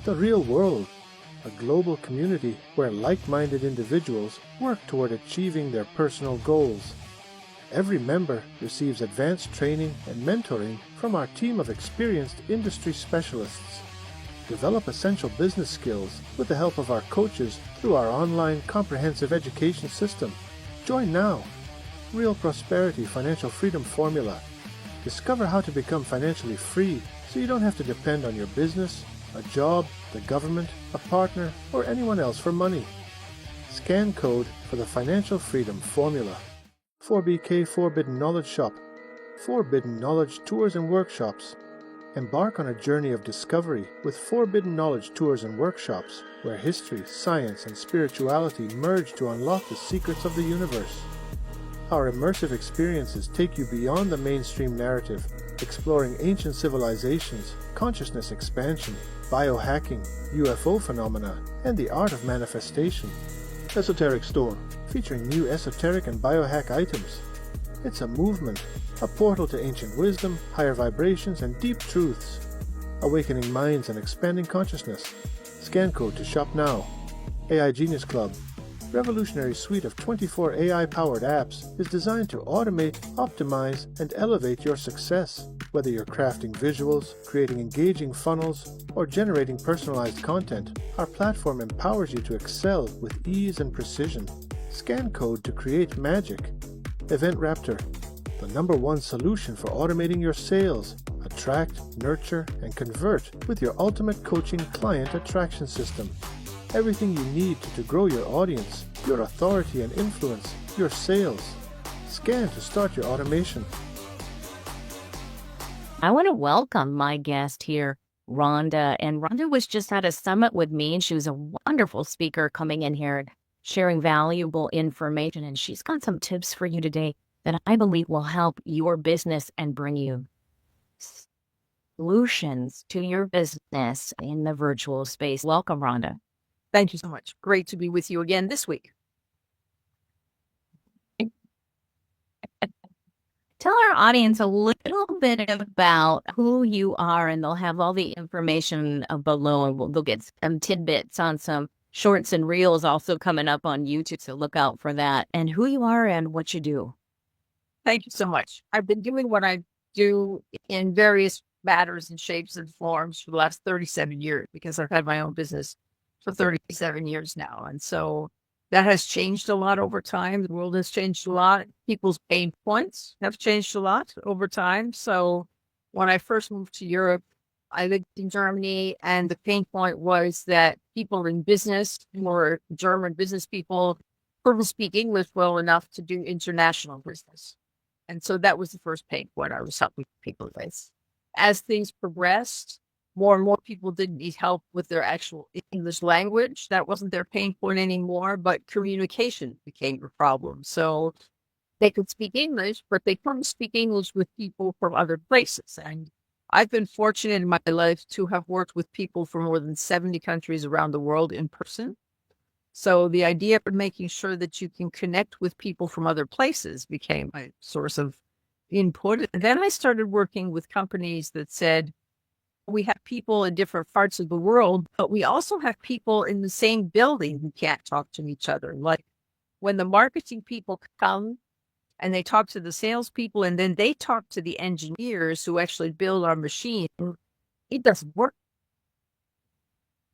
the real world, a global community where like-minded individuals work toward achieving their personal goals. Every member receives advanced training and mentoring from our team of experienced industry specialists. Develop essential business skills with the help of our coaches through our online comprehensive education system. Join now. Real Prosperity Financial Freedom Formula. Discover how to become financially free so you don't have to depend on your business, a job, the government, a partner, or anyone else for money. Scan code for the Financial Freedom Formula. 4BK Forbidden Knowledge Shop. Forbidden Knowledge Tours and Workshops. Embark on a journey of discovery with Forbidden Knowledge Tours and Workshops, where history, science, and spirituality merge to unlock the secrets of the universe. Our immersive experiences take you beyond the mainstream narrative, exploring ancient civilizations, consciousness expansion, biohacking, UFO phenomena, and the art of manifestation. Esoteric Store, featuring new esoteric and biohack items. It's a movement, a portal to ancient wisdom, higher vibrations, and deep truths. Awakening minds and expanding consciousness. Scan code to shop now. AI Genius Club. Revolutionary suite of 24 AI-powered apps is designed to automate, optimize, and elevate your success. Whether you're crafting visuals, creating engaging funnels, or generating personalized content, our platform empowers you to excel with ease and precision. Scan code to create magic. Event Raptor, the #1 solution for automating your sales. Attract, nurture, and convert with your ultimate coaching client attraction system. Everything you need to grow your audience, your authority and influence, your sales. Scan to start your automation. I want to welcome my guest here, Rhonda. And Rhonda was just at a summit with me, and she was a wonderful speaker coming in here and sharing valuable information. And she's got some tips for you today that I believe will help your business and bring you solutions to your business in the virtual space. Welcome, Rhonda. Thank you so much. Great to be with you again this week. Tell our audience a little bit about who you are, and they'll have all the information below, and they'll get some tidbits on some shorts and reels also coming up on YouTube, so look out for that, and who you are and what you do. Thank you so much. I've been doing what I do in various matters and shapes and forms for the last 37 years because I've had my own business for 37 years now. And so that has changed a lot over time. The world has changed a lot. People's pain points have changed a lot over time. So when I first moved to Europe, I lived in Germany, and the pain point was that people in business, more German business people, couldn't speak English well enough to do international business. And so that was the first pain point I was helping people with. As things progressed, more and more people didn't need help with their actual English language. That wasn't their pain point anymore, but communication became a problem. So they could speak English, but they couldn't speak English with people from other places. And I've been fortunate in my life to have worked with people from more than 70 countries around the world in person. So the idea of making sure that you can connect with people from other places became a source of input. And then I started working with companies that said, we have people in different parts of the world, but we also have people in the same building who can't talk to each other. Like when the marketing people come and they talk to the salespeople, and then they talk to the engineers who actually build our machine, it doesn't work.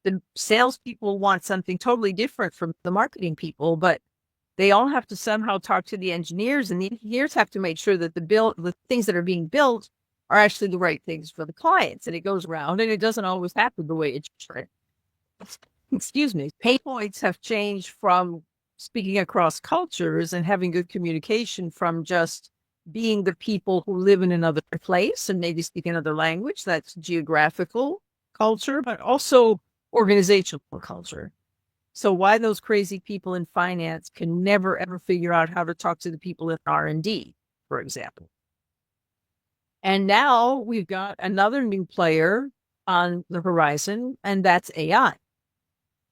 The salespeople want something totally different from the marketing people, but they all have to somehow talk to the engineers, and the engineers have to make sure that the things that are being built are actually the right things for the clients. And it goes around, and it doesn't always happen the way it should. Excuse me. Pain points have changed from speaking across cultures and having good communication from just being the people who live in another place and maybe speak another language. That's geographical culture, but also organizational culture. So why those crazy people in finance can never, ever figure out how to talk to the people in R&D, for example. And now we've got another new player on the horizon, and that's AI.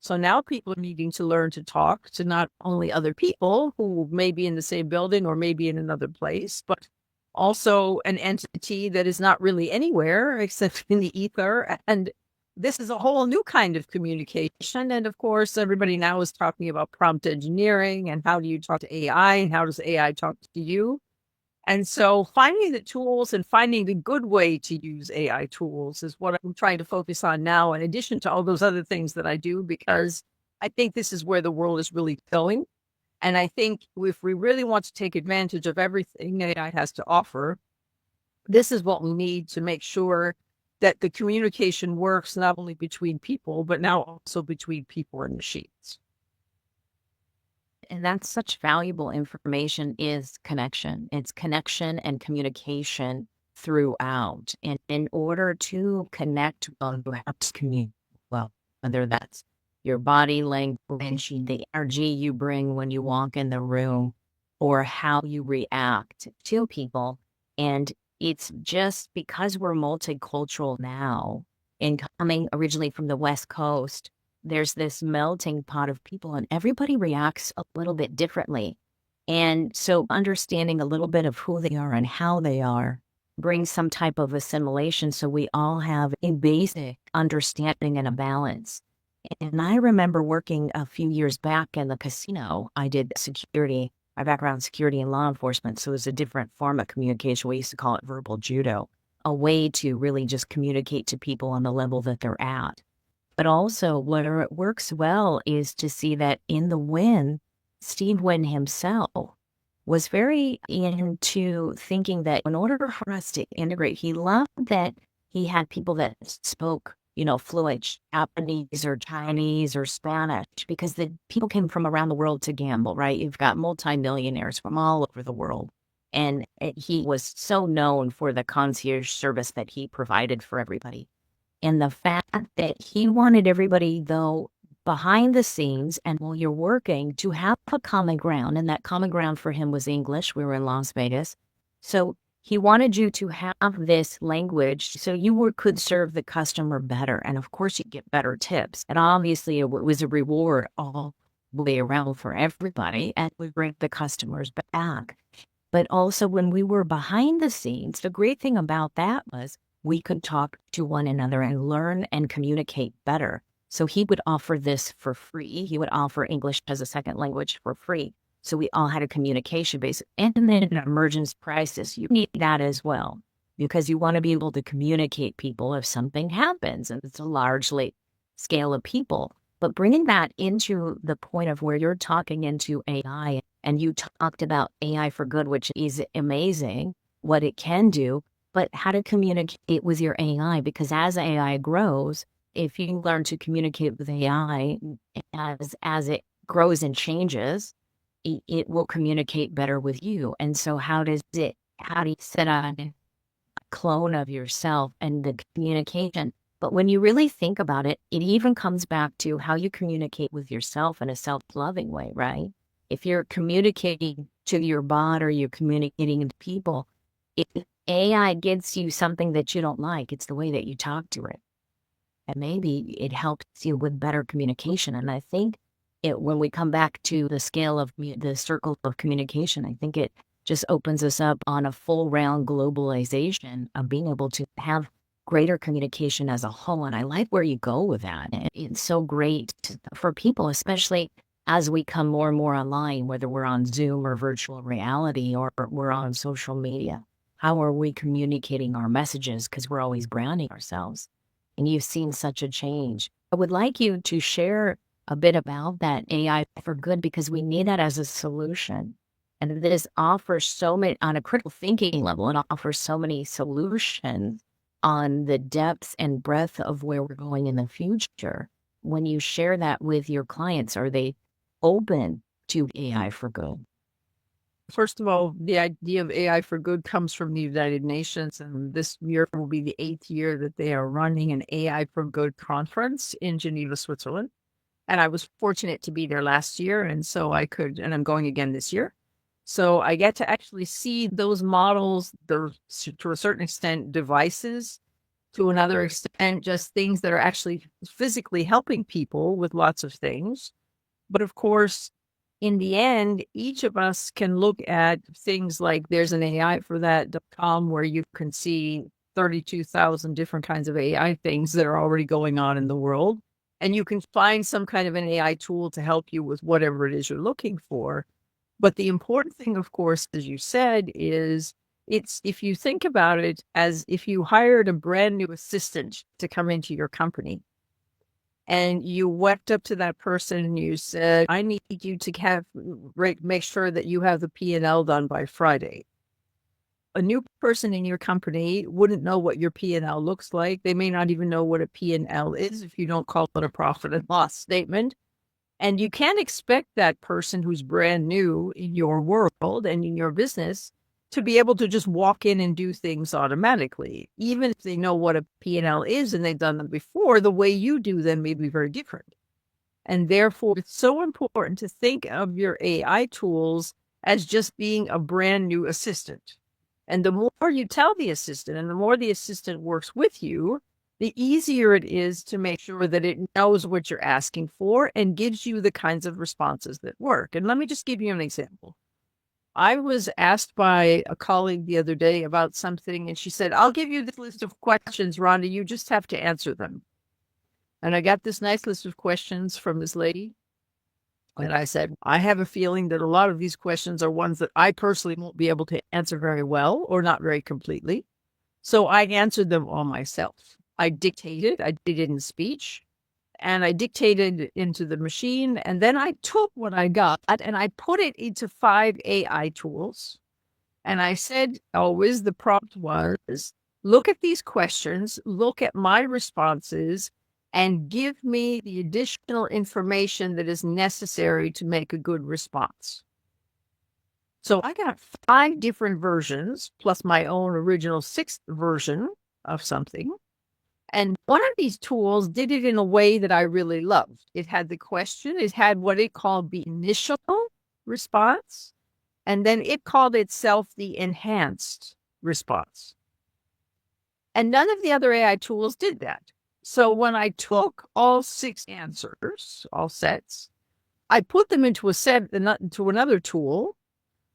So now people are needing to learn to talk to not only other people who may be in the same building or maybe in another place, but also an entity that is not really anywhere except in the ether. And this is a whole new kind of communication. And of course, everybody now is talking about prompt engineering and how do you talk to AI and how does AI talk to you? And so finding the tools and finding the good way to use AI tools is what I'm trying to focus on now, in addition to all those other things that I do, because I think this is where the world is really going. And I think if we really want to take advantage of everything AI has to offer, this is what we need to make sure that the communication works not only between people, but now also between people and machines. And that's such valuable information is connection. It's connection and communication throughout. And in order to connect well, you have to communicate well, whether that's your body language, the energy you bring when you walk in the room, or how you react to people. And it's just because we're multicultural now and coming originally from the West Coast, there's this melting pot of people and everybody reacts a little bit differently. And so understanding a little bit of who they are and how they are brings some type of assimilation. So we all have a basic understanding and a balance. And I remember working a few years back in the casino. I did security, my background security and law enforcement. So it was a different form of communication. We used to call it verbal judo, a way to really just communicate to people on the level that they're at. But also where it works well is to see that in the Win, Steve Wynn himself was very into thinking that in order for us to integrate, he loved that he had people that spoke, fluent Japanese or Chinese or Spanish, because the people came from around the world to gamble, right? You've got multimillionaires from all over the world. And he was so known for the concierge service that he provided for everybody. And the fact that he wanted everybody, though, behind the scenes and while you're working to have a common ground. And that common ground for him was English. We were in Las Vegas. So he wanted you to have this language so you could serve the customer better. And of course, you get better tips. And obviously, it was a reward all the way around for everybody. And we bring the customers back. But also when we were behind the scenes, the great thing about that was we could talk to one another and learn and communicate better. So he would offer this for free. He would offer English as a second language for free. So we all had a communication base. And then in an emergency crisis, you need that as well, because you want to be able to communicate people if something happens. And it's a largely scale of people. But bringing that into the point of where you're talking into AI, and you talked about AI for good, which is amazing, what it can do, but how to communicate with your AI, because as AI grows, if you learn to communicate with AI as it grows and changes, it will communicate better with you. And so how do you set on a clone of yourself and the communication? But when you really think about it, it even comes back to how you communicate with yourself in a self-loving way, right? If you're communicating to your bot or you're communicating to people, if AI gives you something that you don't like, it's the way that you talk to it. And maybe it helps you with better communication. And I think when we come back to the scale of the circle of communication, I think it just opens us up on a full round globalization of being able to have greater communication as a whole. And I like where you go with that. It's so great for people, especially as we come more and more online, whether we're on Zoom or virtual reality or we're on social media. How are we communicating our messages? Because we're always branding ourselves. And you've seen such a change. I would like you to share a bit about that AI for good, because we need that as a solution. And this offers so many, on a critical thinking level, it offers so many solutions on the depth and breadth of where we're going in the future. When you share that with your clients, are they open to AI for good? First of all, the idea of AI for good comes from the United Nations, and this year will be the 8th year that they are running an AI for good conference in Geneva, Switzerland. And I was fortunate to be there last year, and so and I'm going again this year. So I get to actually see those models, to a certain extent, devices, to another extent, just things that are actually physically helping people with lots of things. But of course, in the end, each of us can look at things like there's an AI for that.com where you can see 32,000 different kinds of AI things that are already going on in the world. And you can find some kind of an AI tool to help you with whatever it is you're looking for. But the important thing, of course, as you said, is it's if you think about it as if you hired a brand new assistant to come into your company and you went up to that person and you said, I need you to make sure that you have the P&L done by Friday. A new person in your company wouldn't know what your P&L looks like. They may not even know what a P&L is if you don't call it a profit and loss statement. And you can't expect that person who's brand new in your world and in your business to be able to just walk in and do things automatically. Even if they know what a P&L is and they've done them before, the way you do them may be very different. And therefore, it's so important to think of your AI tools as just being a brand new assistant. And the more you tell the assistant and the more the assistant works with you, the easier it is to make sure that it knows what you're asking for and gives you the kinds of responses that work. And let me just give you an example. I was asked by a colleague the other day about something, and she said, I'll give you this list of questions, Rhonda. You just have to answer them. And I got this nice list of questions from this lady. And I said, I have a feeling that a lot of these questions are ones that I personally won't be able to answer very well or not very completely. So I answered them all myself. I did it in speech, and I dictated into the machine. And then I took what I got and I put it into 5 AI tools. And I said, always the prompt was, look at these questions, look at my responses, and give me the additional information that is necessary to make a good response. So I got 5 different versions, plus my own original 6th version of something. And one of these tools did it in a way that I really loved. It had the question, it had what it called the initial response, and then it called itself the enhanced response. And none of the other AI tools did that. So when I took all 6 answers, all sets, I put them into another tool,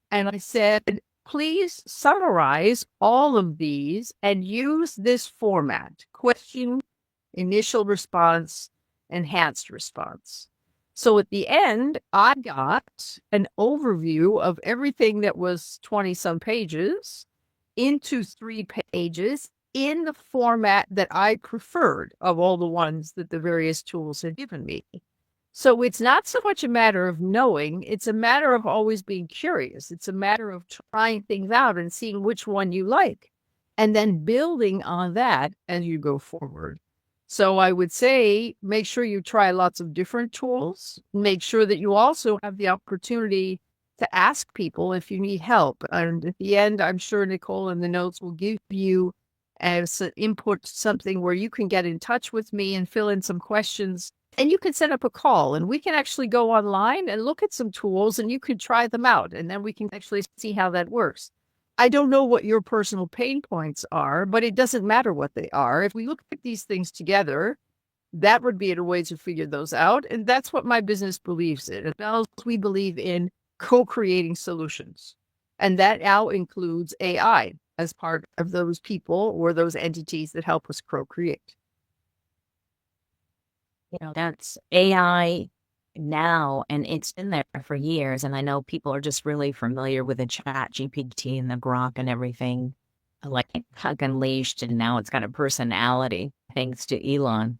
and I said, please summarize all of these and use this format: question, initial response, enhanced response. So at the end, I got an overview of everything that was 20 some pages into 3 pages in the format that I preferred of all the ones that the various tools had given me. So it's not so much a matter of knowing, it's a matter of always being curious. It's a matter of trying things out and seeing which one you like, and then building on that as you go forward. So I would say, make sure you try lots of different tools. Make sure that you also have the opportunity to ask people if you need help. And at the end, I'm sure Nicole in the notes will give you as input something where you can get in touch with me and fill in some questions. And you can set up a call and we can actually go online and look at some tools and you can try them out. And then we can actually see how that works. I don't know what your personal pain points are, but it doesn't matter what they are. If we look at these things together, that would be a way to figure those out. And that's what my business believes in. As well as we believe in co-creating solutions. And that now includes AI as part of those people or those entities that help us co-create. That's AI now, and it's been there for years. And I know people are just really familiar with the Chat GPT and the Grok and everything, like unleashed, and now it's got a personality thanks to Elon,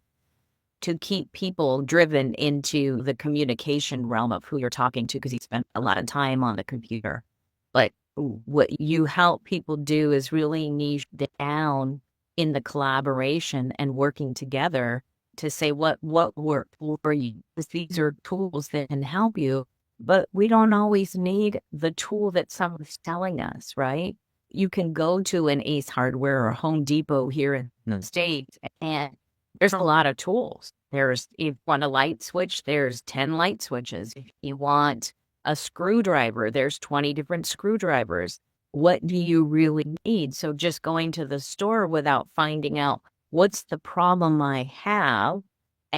to keep people driven into the communication realm of who you're talking to, because he spent a lot of time on the computer. But what you help people do is really niche down in the collaboration and working together to say what worked for you. These are tools that can help you, but we don't always need the tool that someone's telling us, right? You can go to an Ace Hardware or Home Depot here in the States, and there's a lot of tools. If you want a light switch, there's 10 light switches. If you want a screwdriver, there's 20 different screwdrivers. What do you really need? So just going to the store without finding out what's the problem I have,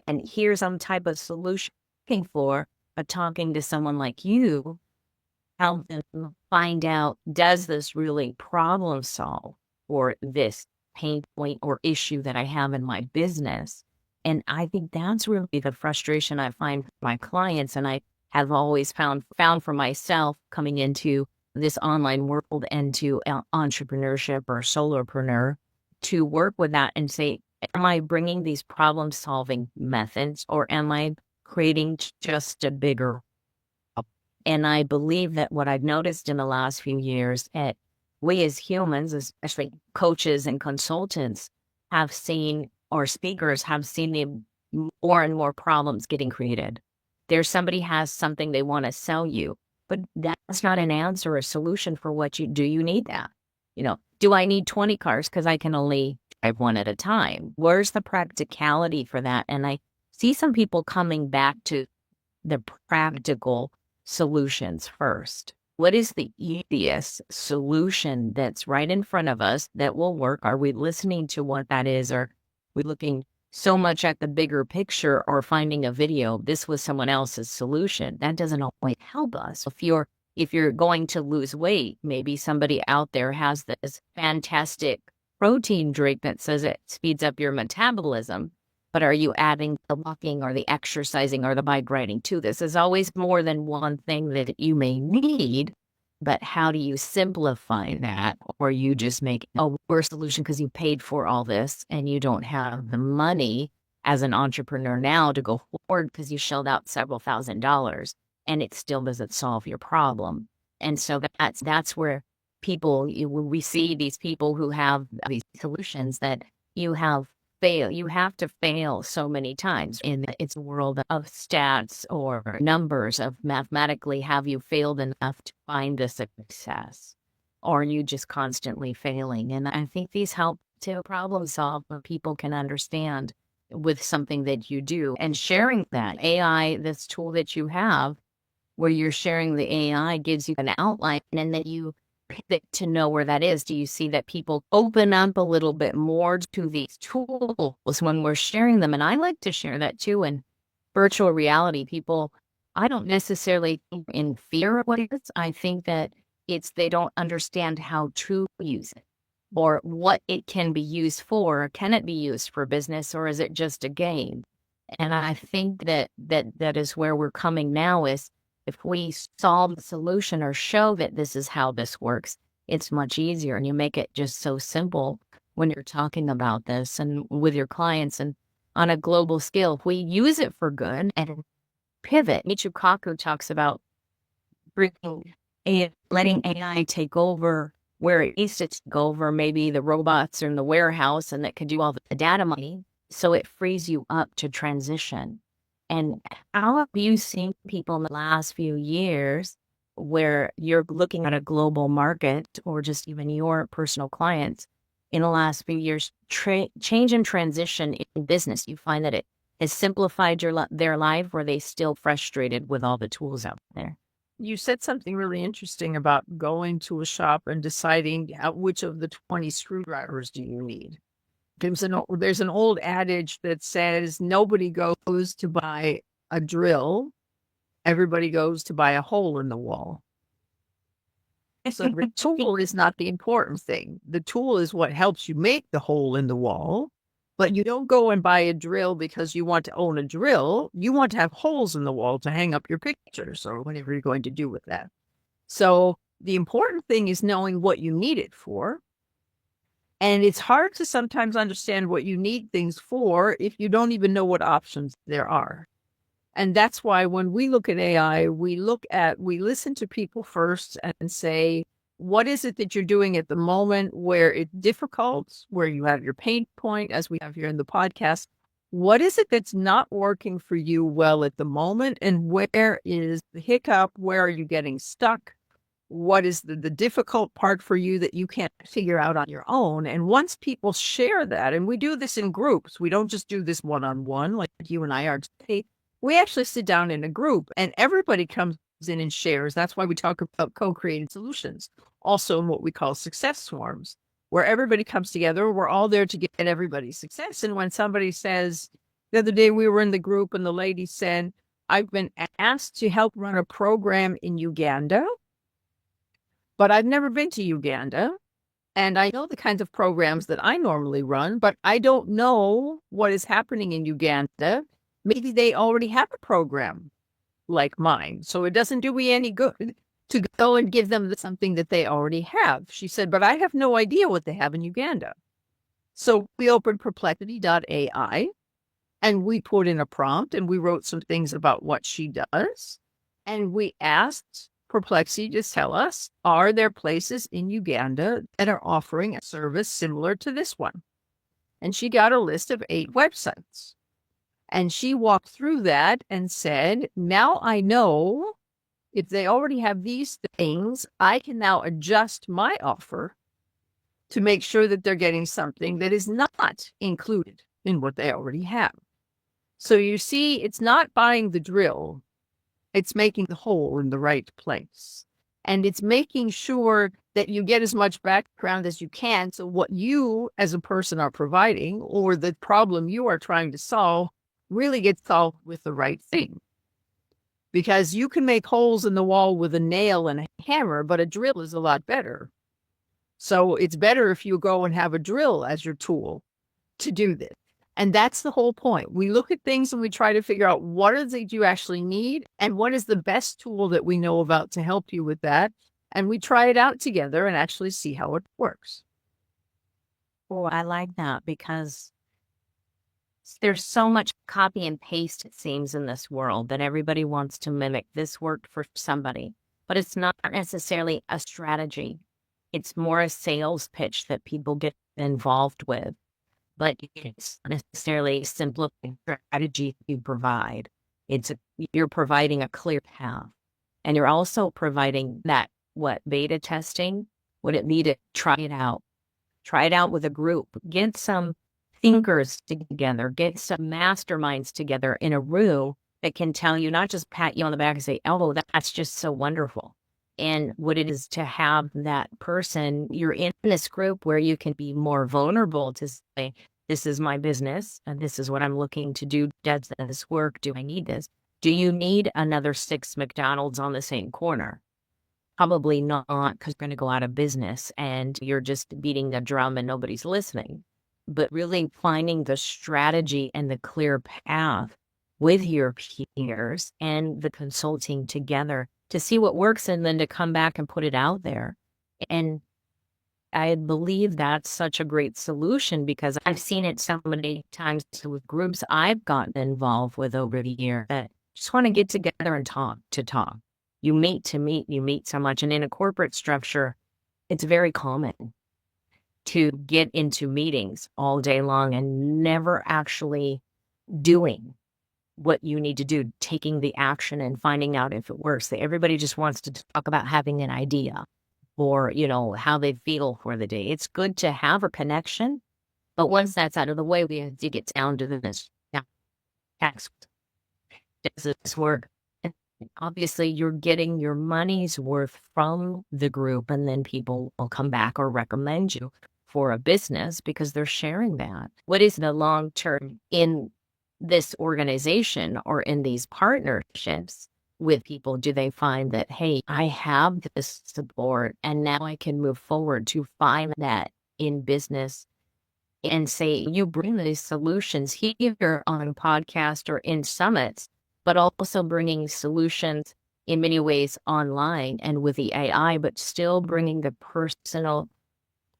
and here's some type of solution looking for, but talking to someone like you, help them find out, does this really problem solve for this pain point or issue that I have in my business. And I think that's really the frustration I find with my clients. And I have always found for myself coming into this online world and to entrepreneurship or solopreneur to work with that and say, am I bringing these problem solving methods or am I creating just a bigger? And I believe that what I've noticed in the last few years, we as humans, especially coaches and consultants, have seen, or speakers have seen more and more problems getting created. Somebody has something they want to sell you, but that's not an answer or a solution for what you do. You need that. Do I need 20 cars because I can only drive one at a time? Where's the practicality for that? And I see some people coming back to the practical solutions first. What is the easiest solution that's right in front of us that will work? Are we listening to what that is? Or are we looking so much at the bigger picture or finding a video? This was someone else's solution. That doesn't always help us. If you're going to lose weight, maybe somebody out there has this fantastic protein drink that says it speeds up your metabolism. But are you adding the walking or the exercising or the bike riding to this? There's always more than one thing that you may need, but how do you simplify that? Or you just make a worse solution because you paid for all this and you don't have the money as an entrepreneur now to go forward because you shelled out several $1,000s and it still doesn't solve your problem. And so that's where we see these people who have these solutions that you have to fail so many times. It's a world of stats or numbers of mathematically, have you failed enough to find the success? Or are you just constantly failing? And I think these help to problem solve when people can understand with something that you do and sharing that AI, this tool that you have where you're sharing the AI gives you an outline and then you to know where that is. Do you see that people open up a little bit more to these tools when we're sharing them? And I like to share that too. In virtual reality, I don't necessarily think in fear of what it is. I think that they don't understand how to use it or what it can be used for. Can it be used for business or is it just a game? And I think that is where we're coming now is if we solve the solution or show that this is how this works, it's much easier. And you make it just so simple when you're talking about this and with your clients and on a global scale. If we use it for good and pivot, Michio Kaku talks about letting AI take over where it used to take over, maybe the robots are in the warehouse and that could do all the data mining. So it frees you up to transition. And how have you seen people in the last few years where you're looking at a global market or just even your personal clients in the last few years, change and transition in business? You find that it has simplified their life or are they still frustrated with all the tools out there? You said something really interesting about going to a shop and deciding which of the 20 screwdrivers do you need. There's an old adage that says nobody goes to buy a drill. Everybody goes to buy a hole in the wall. So the tool is not the important thing. The tool is what helps you make the hole in the wall. But you don't go and buy a drill because you want to own a drill. You want to have holes in the wall to hang up your pictures or whatever you're going to do with that. So the important thing is knowing what you need it for. And it's hard to sometimes understand what you need things for if you don't even know what options there are. And that's why when we look at AI, we listen to people first and say, what is it that you're doing at the moment where it's difficult, where you have your pain point, as we have here in the podcast? What is it that's not working for you well at the moment? And where is the hiccup? Where are you getting stuck? What is the difficult part for you that you can't figure out on your own? And once people share that, and we do this in groups, we don't just do this one-on-one like you and I are today. We actually sit down in a group and everybody comes in and shares. That's why we talk about co-created solutions. Also in what we call success swarms, where everybody comes together. We're all there to get everybody's success. And when somebody says, the other day we were in the group and the lady said, I've been asked to help run a program in Uganda, but I've never been to Uganda. And I know the kinds of programs that I normally run, but I don't know what is happening in Uganda. Maybe they already have a program like mine. So it doesn't do me any good to go and give them something that they already have. She said, but I have no idea what they have in Uganda. So we opened perplexity.ai and we put in a prompt and we wrote some things about what she does. And we asked Perplexity to tell us, are there places in Uganda that are offering a service similar to this one? And she got a list of 8 websites. And she walked through that and said, now I know if they already have these things, I can now adjust my offer to make sure that they're getting something that is not included in what they already have. So you see, it's not buying the drill. It's making the hole in the right place. And it's making sure that you get as much background as you can. So what you as a person are providing or the problem you are trying to solve really gets solved with the right thing. Because you can make holes in the wall with a nail and a hammer, but a drill is a lot better. So it's better if you go and have a drill as your tool to do this. And that's the whole point. We look at things and we try to figure out what is it you actually need and what is the best tool that we know about to help you with that. And we try it out together and actually see how it works. Oh, I like that because there's so much copy and paste, it seems, in this world that everybody wants to mimic. This worked for somebody, but it's not necessarily a strategy. It's more a sales pitch that people get involved with. But it's not necessarily a simple strategy you provide. You're providing a clear path. And you're also providing that, beta testing? Would it be to try it out? Try it out with a group. Get some thinkers together. Get some masterminds together in a room that can tell you, not just pat you on the back and say, oh, that's just so wonderful. And what it is to have that person, you're in this group where you can be more vulnerable to say, this is my business and this is what I'm looking to do. Does this work? Do I need this? Do you need another 6 McDonald's on the same corner? Probably not, because you're going to go out of business and you're just beating the drum and nobody's listening. But really finding the strategy and the clear path with your peers and the consulting together to see what works and then to come back and put it out there. And I believe that's such a great solution because I've seen it so many times with groups I've gotten involved with over the year that just want to get together and talk. You meet to meet, you meet so much. And in a corporate structure, it's very common to get into meetings all day long and never actually doing what you need to do, taking the action and finding out if it works. Everybody just wants to talk about having an idea or, how they feel for the day. It's good to have a connection, but once that's out of the way, we have to get down to this. Yeah. Does this work? And obviously, you're getting your money's worth from the group, and then people will come back or recommend you for a business because they're sharing that. What is the long term in this organization or in these partnerships with people? Do they find that, hey, I have this support and now I can move forward to find that in business and say, you bring these solutions here on a podcast or in summits, but also bringing solutions in many ways online and with the AI, but still bringing the personal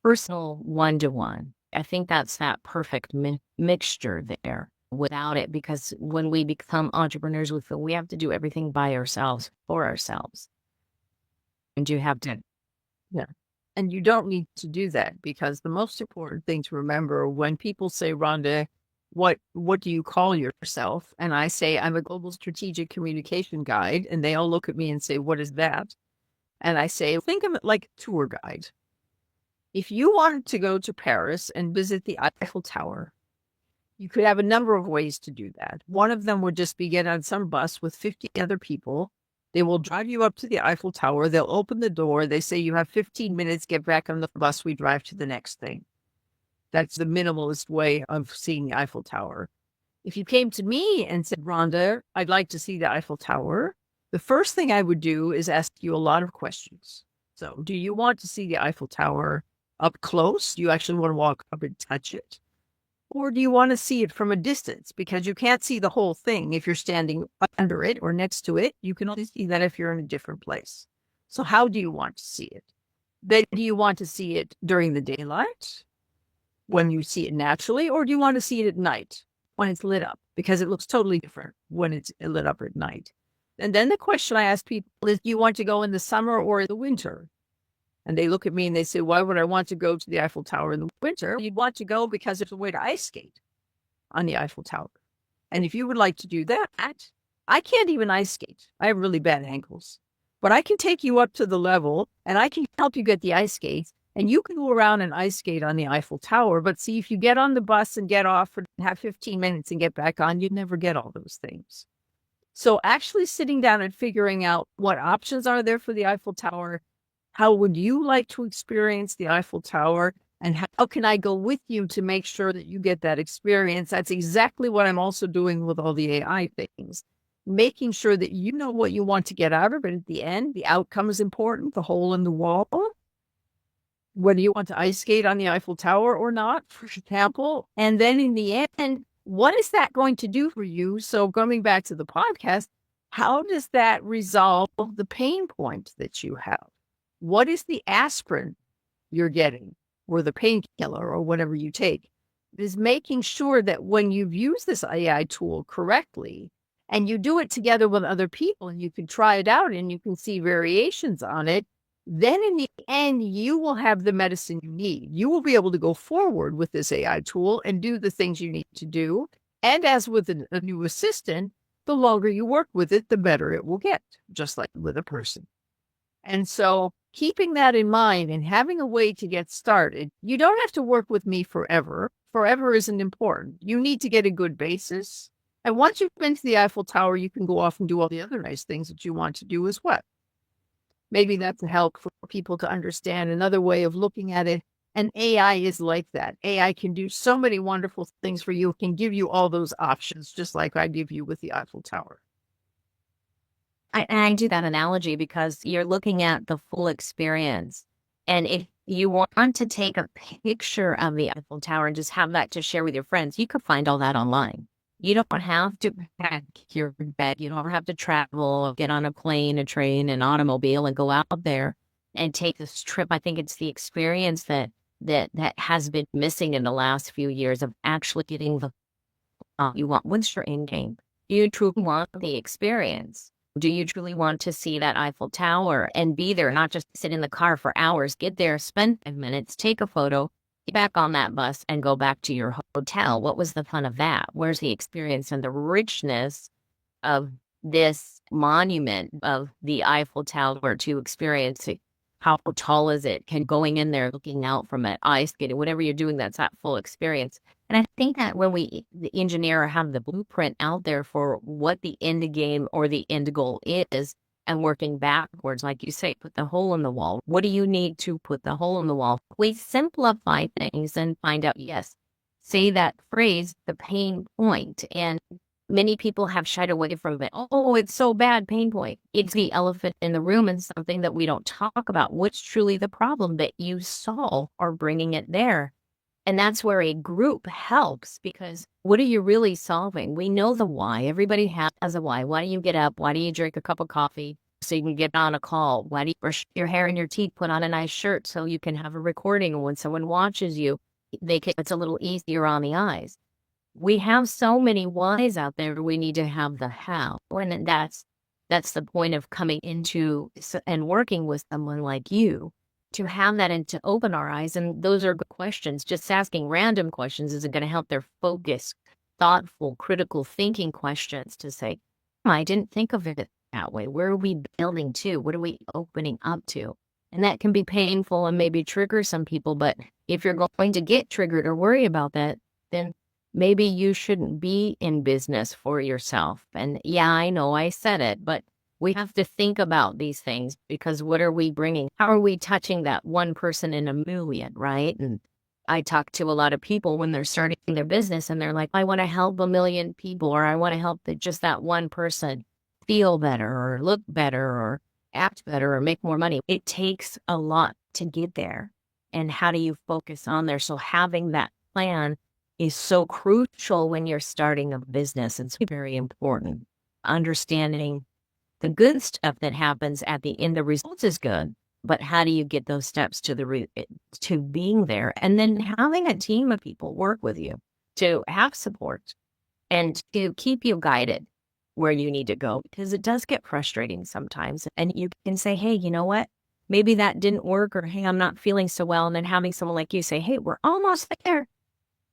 one-to-one. I think that's that perfect mixture there. Without it, because when we become entrepreneurs, we have to do everything by ourselves, for ourselves. And you have to. Yeah. And you don't need to do that because the most important thing to remember when people say, Rhonda, what do you call yourself? And I say, I'm a global strategic communication guide. And they all look at me and say, what is that? And I say, think of it like a tour guide. If you wanted to go to Paris and visit the Eiffel Tower, you could have a number of ways to do that. One of them would just be get on some bus with 50 other people. They will drive you up to the Eiffel Tower. They'll open the door. They say, you have 15 minutes, get back on the bus. We drive to the next thing. That's the minimalist way of seeing the Eiffel Tower. If you came to me and said, Rhonda, I'd like to see the Eiffel Tower, the first thing I would do is ask you a lot of questions. So do you want to see the Eiffel Tower? up close? Do you actually want to walk up and touch it? Or do you want to see it from a distance? Because you can't see the whole thing if you're standing under it or next to it. You can only see that if you're in a different place. So how do you want to see it? Then do you want to see it during the daylight when you see it naturally, or do you want to see it at night when it's lit up? Because it looks totally different when it's lit up at night. And then the question I ask people is, do you want to go in the summer or the winter? And they look at me and they say, why would I want to go to the Eiffel Tower in the winter? You'd want to go because there's a way to ice skate on the Eiffel Tower. And if you would like to do that, I can't even ice skate. I have really bad ankles. But I can take you up to the level and I can help you get the ice skates. And you can go around and ice skate on the Eiffel Tower. But see, if you get on the bus and get off and have 15 minutes and get back on, you'd never get all those things. So actually sitting down and figuring out what options are there for the Eiffel Tower, how would you like to experience the Eiffel Tower, and how can I go with you to make sure that you get that experience? That's exactly what I'm also doing with all the AI things, making sure that you know what you want to get out of it at the end. The outcome is important, the hole in the wall, whether you want to ice skate on the Eiffel Tower or not, for example. And then in the end, what is that going to do for you? So going back to the podcast, how does that resolve the pain point that you have? What is the aspirin you're getting or the painkiller or whatever you take? It is making sure that when you've used this AI tool correctly and you do it together with other people and you can try it out and you can see variations on it, then in the end, you will have the medicine you need. You will be able to go forward with this AI tool and do the things you need to do. And as with a new assistant, the longer you work with it, the better it will get, just like with a person. And so keeping that in mind and having a way to get started, you don't have to work with me forever. Forever isn't important. You need to get a good basis. And once you've been to the Eiffel Tower, you can go off and do all the other nice things that you want to do as well. Maybe that's a help for people to understand another way of looking at it. And AI is like that. AI can do so many wonderful things for you. It can give you all those options, just like I give you with the Eiffel Tower. I do that analogy because you're looking at the full experience. And if you want to take a picture of the Eiffel Tower and just have that to share with your friends, you could find all that online. You don't have to pack your bed. You don't have to travel, get on a plane, a train, an automobile, and go out there and take this trip. I think it's the experience that has been missing in the last few years of actually getting the you want. What's your end game? Do you truly want the experience? Do you truly want to see that Eiffel Tower and be there, not just sit in the car for hours, get there, spend 5 minutes, take a photo, get back on that bus and go back to your hotel? What was the fun of that? Where's the experience and the richness of this monument of the Eiffel Tower to experience it? How tall is it? Can going in there, looking out from it, ice skating, whatever you're doing, that's that full experience. And I think that when the engineer have the blueprint out there for what the end game or the end goal is, and working backwards, like you say, put the hole in the wall. What do you need to put the hole in the wall? We simplify things and find out, yes, say that phrase, the pain point. And many people have shied away from it. Oh, it's so bad, pain point. It's the elephant in the room and something that we don't talk about. What's truly the problem that you solve or bringing it there? And that's where a group helps, because what are you really solving? We know the why. Everybody has a why. Why do you get up? Why do you drink a cup of coffee so you can get on a call? Why do you brush your hair and your teeth, put on a nice shirt so you can have a recording? And when someone watches you, it's a little easier on the eyes. We have so many whys out there. We need to have the how. And that's the point of coming into and working with someone like you, to have that and to open our eyes. And those are good questions. Just asking random questions isn't going to help. Their focused, thoughtful, critical thinking questions to say, I didn't think of it that way. Where are we building to? What are we opening up to? And that can be painful and maybe trigger some people. But if you're going to get triggered or worry about that, then maybe you shouldn't be in business for yourself. And yeah, I know I said it, but we have to think about these things, because what are we bringing? How are we touching that one person in a million, right? And I talk to a lot of people when they're starting their business and they're like, I want to help 1 million people, or I want to help just that one person feel better or look better or act better or make more money. It takes a lot to get there. and how do you focus on there? So having that plan is so crucial when you're starting a business. It's very important. Understanding the good stuff that happens at the end, the results is good, but how do you get those steps to being there? And then having a team of people work with you to have support and to keep you guided where you need to go, because it does get frustrating sometimes. And you can say, hey, you know what? Maybe that didn't work, or hey, I'm not feeling so well. And then having someone like you say, hey, we're almost there.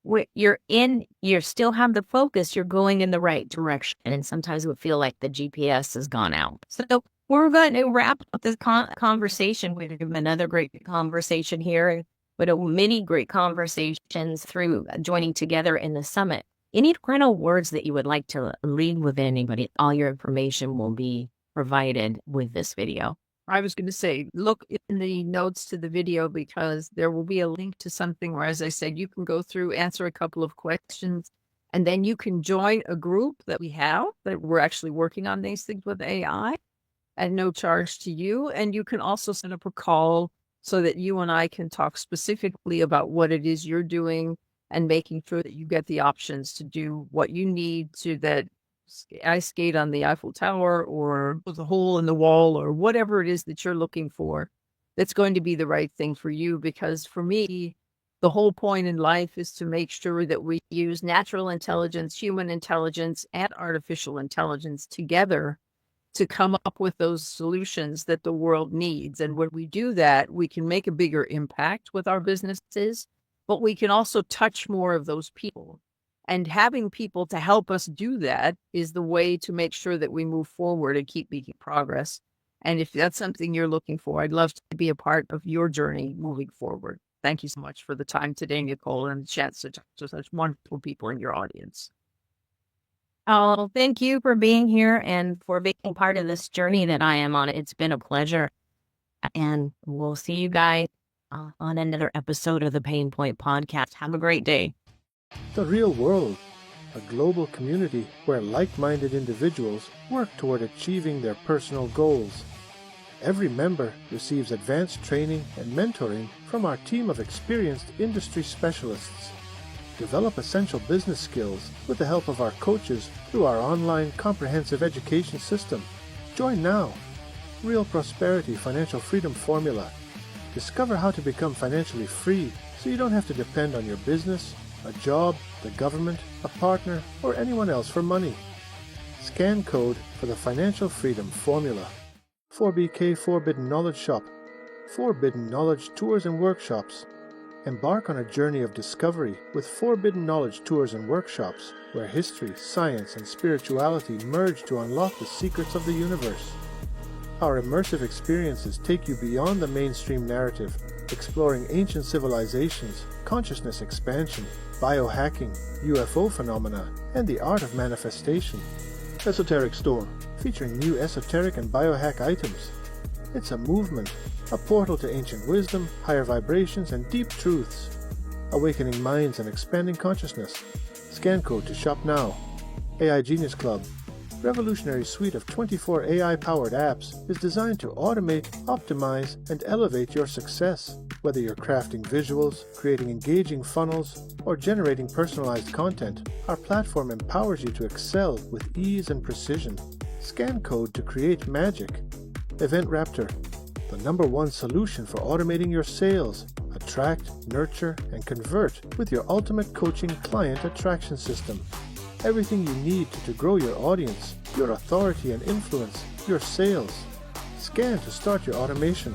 You still have the focus, you're going in the right direction. And sometimes it would feel like the GPS has gone out. So we're going to wrap up this conversation. We've had another great conversation here, but many great conversations through joining together in the summit. Any final words that you would like to leave with anybody? All your information will be provided with this video. I was going to say, look in the notes to the video, because there will be a link to something where, as I said, you can go through, answer a couple of questions, and then you can join a group that we have that we're actually working on these things with AI at no charge to you. And you can also set up a call so that you and I can talk specifically about what it is you're doing and making sure that you get the options to do what you need to that ice skate on the Eiffel Tower or with a hole in the wall or whatever it is that you're looking for, that's going to be the right thing for you. Because for me, the whole point in life is to make sure that we use natural intelligence, human intelligence, and artificial intelligence together to come up with those solutions that the world needs. And when we do that, we can make a bigger impact with our businesses, but we can also touch more of those people. And having people to help us do that is the way to make sure that we move forward and keep making progress. And if that's something you're looking for, I'd love to be a part of your journey moving forward. Thank you so much for the time today, Nicole, and the chance to talk to such wonderful people in your audience. Oh, thank you for being here and for being part of this journey that I am on. It's been a pleasure. And we'll see you guys on another episode of the Pain Point Podcast. Have a great day. The Real World, a global community where like-minded individuals work toward achieving their personal goals. Every member receives advanced training and mentoring from our team of experienced industry specialists. Develop essential business skills with the help of our coaches through our online comprehensive education system. Join now. Real Prosperity Financial Freedom Formula. Discover how to become financially free so you don't have to depend on your business, a job, the government, a partner, or anyone else for money. Scan code for the Financial Freedom Formula. 4BK Forbidden Knowledge Shop. Forbidden Knowledge Tours and Workshops. Embark on a journey of discovery with Forbidden Knowledge Tours and Workshops, where history, science, and spirituality merge to unlock the secrets of the universe. Our immersive experiences take you beyond the mainstream narrative, exploring ancient civilizations, consciousness expansion, biohacking, UFO phenomena, and the art of manifestation. Esoteric Store, featuring new esoteric and biohack items. It's a movement, a portal to ancient wisdom, higher vibrations, and deep truths. Awakening minds and expanding consciousness. Scan code to shop now. AI Genius Club, revolutionary suite of 24 AI-powered apps, is designed to automate, optimize, and elevate your success. Whether you're crafting visuals, creating engaging funnels, or generating personalized content, our platform empowers you to excel with ease and precision. Scan code to create magic. Event Raptor, the #1 solution for automating your sales. Attract, nurture, and convert with your ultimate coaching client attraction system. Everything you need to grow your audience, your authority and influence, your sales. Scan to start your automation.